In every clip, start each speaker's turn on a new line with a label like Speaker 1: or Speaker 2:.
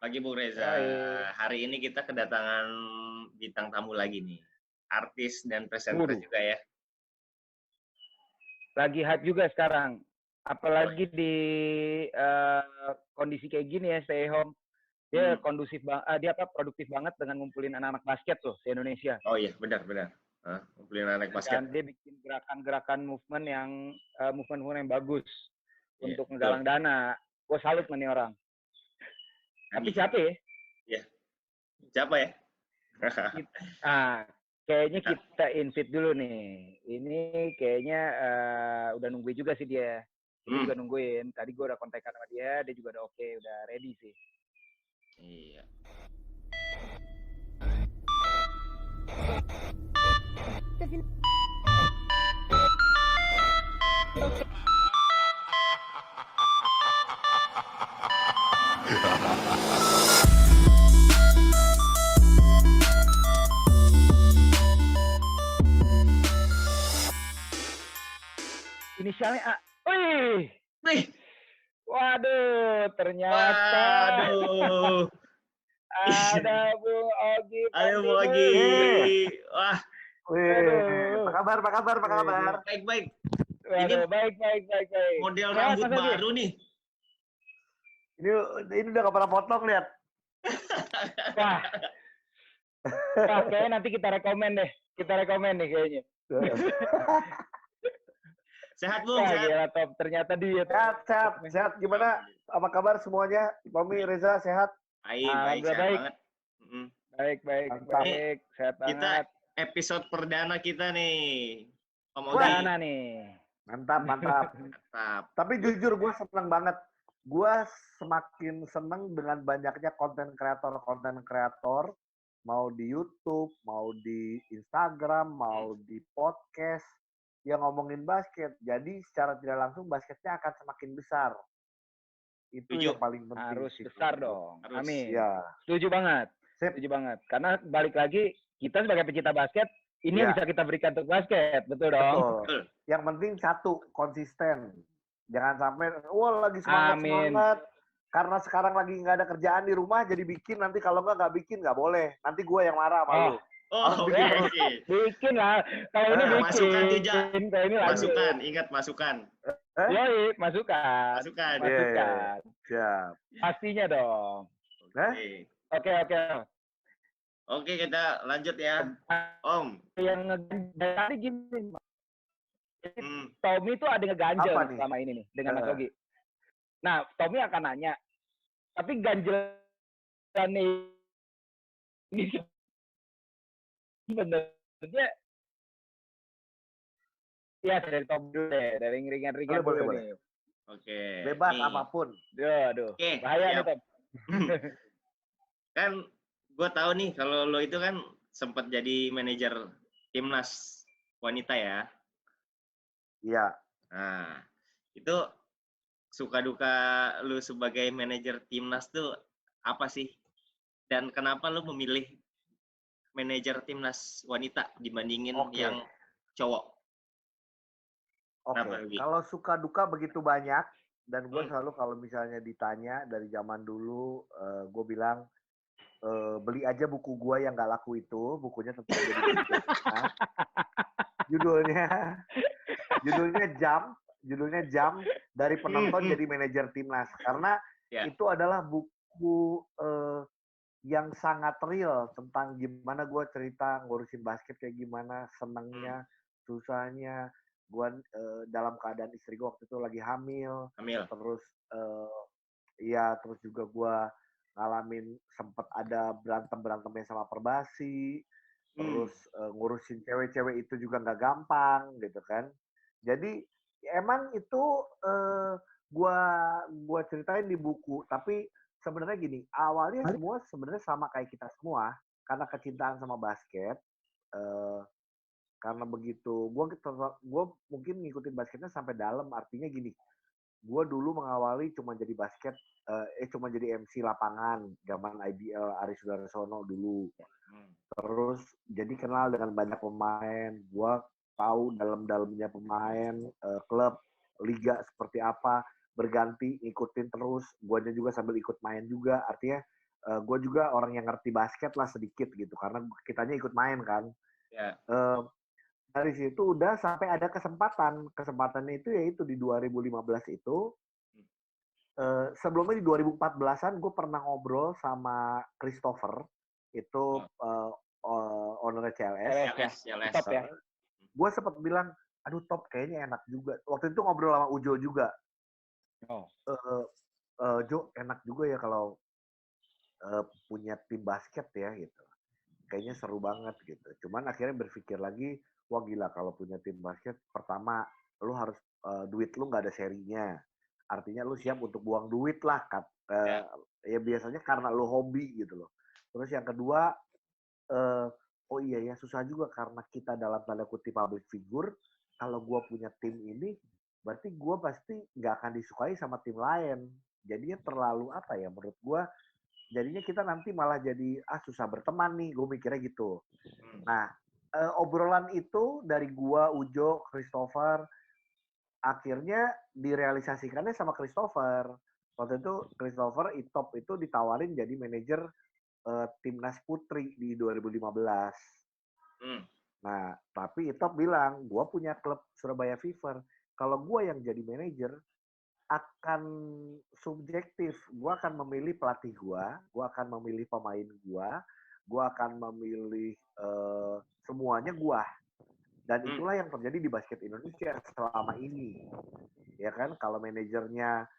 Speaker 1: Pagi Bung Reza,
Speaker 2: Hai.
Speaker 1: hari ini kita kedatangan bintang tamu lagi nih, artis dan presenter juga ya.
Speaker 2: Lagi hype juga sekarang, apalagi di kondisi kayak gini ya, stay home. Dia kondusif dia produktif banget dengan ngumpulin anak-anak basket tuh di Indonesia.
Speaker 1: Oh iya, benar. Ngumpulin anak basket.
Speaker 2: Dan dia bikin gerakan-gerakan movement yang bagus untuk
Speaker 1: betul.
Speaker 2: menggalang dana. Gue salut sama nih orang. Tapi siapa ya?
Speaker 1: Iya. Siapa ya?
Speaker 2: Kayaknya kita invite dulu nih. Ini kayaknya udah nungguin juga sih dia. Gue juga nungguin. Tadi gue udah kontak sama dia juga udah oke, udah ready sih.
Speaker 1: Iya.
Speaker 2: Inisialnya A. Wih. Waduh, ternyata.
Speaker 1: Waduh.
Speaker 2: Ada Bung Ogi.
Speaker 1: Ayo Bung Ogi. Wah.
Speaker 3: Wih, apa kabar?
Speaker 1: Baik.
Speaker 2: Waduh, baik.
Speaker 1: Model rambut baru nih.
Speaker 3: Ini udah gak pernah potong, lihat.
Speaker 2: Wah, kayaknya nanti kita rekomen nih kayaknya.
Speaker 1: Sehat Bung, sehat.
Speaker 2: Gila, top. Ternyata dia.
Speaker 3: Sehat. Gimana? Apa kabar semuanya? Tommy, Reza, sehat?
Speaker 1: Baik, sehat banget.
Speaker 2: Baik. Sehat banget.
Speaker 1: Kita episode perdana kita nih.
Speaker 2: Perdana nih.
Speaker 3: Mantap. Tapi jujur gue seneng banget. Gue semakin seneng dengan banyaknya konten kreator, mau di YouTube, mau di Instagram, mau di podcast, yang ngomongin basket. Jadi secara tidak langsung basketnya akan semakin besar. Itu yang paling penting.
Speaker 2: Harus besar dong. Amin.
Speaker 3: Ya.
Speaker 2: Setuju banget. Karena balik lagi, kita sebagai pecinta basket, ini yang bisa kita berikan untuk basket. Betul dong?
Speaker 3: Betul. Yang penting satu, konsisten. Jangan sampai, lagi semangat. Karena sekarang lagi nggak ada kerjaan di rumah, jadi bikin. Nanti kalau nggak bikin, nggak boleh. Nanti gue yang marah sama lu.
Speaker 2: Bikin lah. Kalau ini bikin.
Speaker 1: Masukan juga.
Speaker 2: Masukan.
Speaker 1: Ingat masukan.
Speaker 2: Masukan.
Speaker 3: Siap.
Speaker 2: Pastinya dong. Oke.
Speaker 1: Oke, kita lanjut ya. Om.
Speaker 2: Yang tadi gini. Tommy itu ada ngeganjel selama ini nih dengan Mas Ogi. Nah, Tommy akan nanya. Tapi ganjelan ini sebenarnya ya dari Tommy dulu deh, dari ringan-ringan dulu nih.
Speaker 1: Oke.
Speaker 3: Bebas apapun.
Speaker 2: Aduh. Bahaya nih, Tom.
Speaker 1: Kan gue tahu nih kalau lo itu kan sempat jadi manajer timnas wanita ya.
Speaker 3: Iya.
Speaker 1: Nah, itu suka duka lu sebagai manajer timnas tuh apa sih? Dan kenapa lu memilih manajer timnas wanita dibandingin yang cowok?
Speaker 3: Oke. Kalau suka duka begitu banyak, dan gue selalu kalau misalnya ditanya dari zaman dulu, gue bilang beli aja buku gue yang gak laku itu, bukunya tentang jadi judulnya Jam dari penonton jadi manajer timnas, karena itu adalah buku yang sangat real tentang gimana gue cerita ngurusin basket kayak gimana, senengnya, susahnya. Gue dalam keadaan istri gue waktu itu lagi hamil. Terus terus juga gue ngalamin sempet ada berantemnya sama Perbasi. Terus ngurusin cewek-cewek itu juga nggak gampang gitu kan. Jadi emang itu gua ceritain di buku, tapi sebenarnya gini, awalnya semua sebenarnya sama kayak kita semua, karena kecintaan sama basket. Karena begitu, gue mungkin ngikutin basketnya sampai dalam, artinya gini, gue dulu mengawali cuma jadi cuma jadi MC lapangan, zaman IBL Aris Sudarsono dulu. Terus jadi kenal dengan banyak pemain, gue tahu dalam-dalamnya pemain, klub, liga seperti apa, berganti, ngikutin terus, guanya juga sambil ikut main juga, artinya gue juga orang yang ngerti basket lah sedikit gitu, karena kitanya ikut main kan. Yeah. Dari situ udah sampai ada kesempatannya itu yaitu di 2015 itu. Sebelumnya di 2014-an gue pernah ngobrol sama Christopher, itu owner CLS. Top ya. Gue sempat bilang, aduh Top kayaknya enak juga. Waktu itu ngobrol sama Ujo juga. Jo enak juga ya kalau punya tim basket ya gitu. Kayaknya seru banget gitu. Cuman akhirnya berpikir lagi, wah gila kalau punya tim basket, pertama lu harus duit lu nggak ada serinya, artinya lu siap untuk buang duit lah, ya biasanya karena lu hobi gitu loh. Terus yang kedua, oh iya ya susah juga karena kita dalam tanda kutip public figure, kalau gua punya tim ini, berarti gua pasti nggak akan disukai sama tim lain, jadinya terlalu apa ya menurut gua, jadinya kita nanti malah jadi susah berteman nih, gue mikirnya gitu. Nah, obrolan itu dari gua, Ujo, Christopher, akhirnya direalisasikannya sama Christopher. Waktu itu Christopher Itop itu ditawarin jadi manajer timnas putri di 2015. Nah, tapi Itop bilang, gua punya klub Surabaya Fever. Kalau gua yang jadi manajer, akan subjektif. Gue akan memilih pelatih gue akan memilih pemain gue akan memilih semuanya gue. Dan itulah yang terjadi di basket Indonesia selama ini. Ya kan, kalau manajernya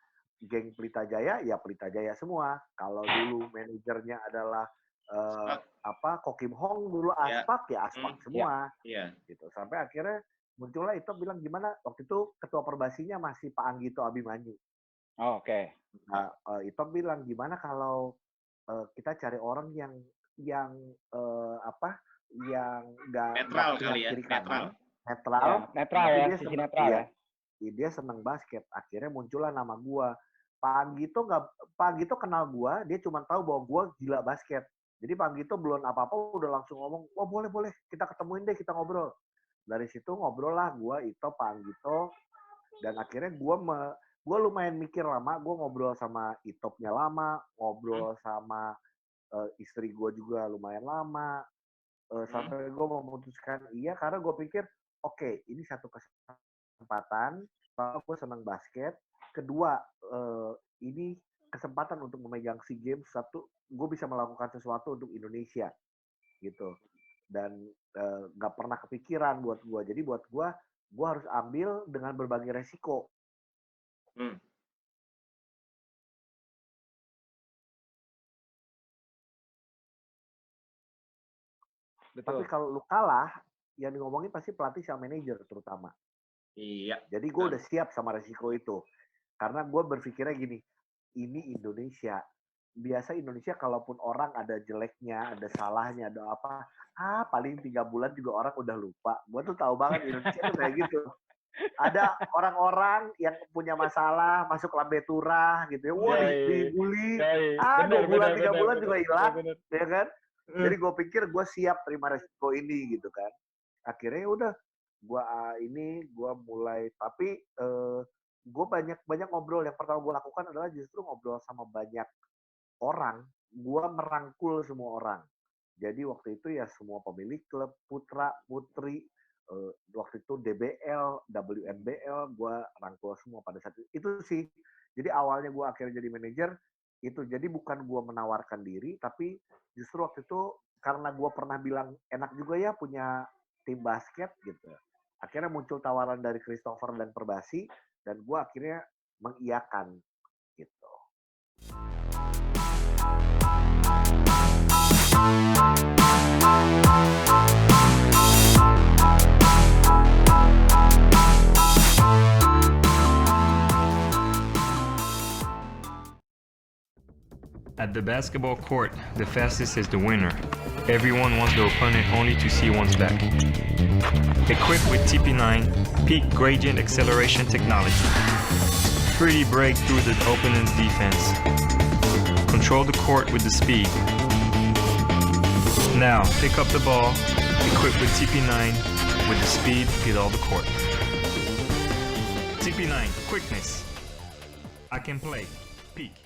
Speaker 3: geng Pelita Jaya, ya Pelita Jaya semua. Kalau dulu manajernya adalah Kokim Hong, dulu Aspak, ya Aspak semua. Gitu. Sampai akhirnya muncullah itu bilang gimana, waktu itu ketua perbasinya masih Pak Anggito Abimanyu.
Speaker 2: Oke.
Speaker 3: Nah, itu bilang gimana kalau kita cari orang yang nggak
Speaker 1: netral kali ya,
Speaker 3: netral ya, sisi netral ya. Dia senang basket. Akhirnya muncullah nama gua. Pak Anggito kenal gua, dia cuma tahu bahwa gua gila basket. Jadi Pak Anggito belum apa-apa udah langsung ngomong, wah boleh kita ketemuin deh, kita ngobrol. Dari situ ngobrol lah gue, Ito, Pak Anggito, dan akhirnya gue lumayan mikir lama, gue ngobrol sama Itopnya lama, ngobrol sama istri gue juga lumayan lama, sampai gue memutuskan iya, karena gue pikir, oke, ini satu kesempatan, karena gue senang basket, kedua, ini kesempatan untuk memegang SEA Games, satu, gue bisa melakukan sesuatu untuk Indonesia, gitu. Dan nggak pernah kepikiran buat gue. Jadi buat gue harus ambil dengan berbagai resiko. Betul. Tapi kalau lu kalah, yang ngomongin pasti pelatih sama manajer terutama.
Speaker 1: Iya.
Speaker 3: Jadi gue udah siap sama resiko itu. Karena gue berpikirnya gini, ini Indonesia. Biasa Indonesia kalaupun orang ada jeleknya, ada salahnya, ada apa, paling 3 bulan juga orang udah lupa. Gue tuh tahu banget Indonesia tuh kayak gitu. Ada orang-orang yang punya masalah, masuk lambe turah gitu ya, wah dibully, 2 bulan, 3 bulan juga hilang, ya kan? Jadi gue pikir gue siap terima resiko ini gitu kan. Akhirnya udah, gue mulai, tapi gue banyak ngobrol. Yang pertama gue lakukan adalah justru ngobrol sama banyak orang, gue merangkul semua orang. Jadi waktu itu ya semua pemilik klub, putra, putri, waktu itu DBL, WNBL, gue rangkul semua pada saat itu. Itu sih. Jadi awalnya gue akhirnya jadi manajer, itu jadi bukan gue menawarkan diri, tapi justru waktu itu karena gue pernah bilang enak juga ya punya tim basket gitu. Akhirnya muncul tawaran dari Christopher dan Perbasi, dan gue akhirnya mengiyakan gitu.
Speaker 4: At the basketball court, the fastest is the winner. Everyone wants the opponent only to see one's back. Equipped with TP9 Peak Gradient Acceleration Technology. Freely break through the opponent's defense. Control the court with the speed. Now, pick up the ball, equipped with TP9 with the speed, get all the court. TP9, quickness. I can play. Peak.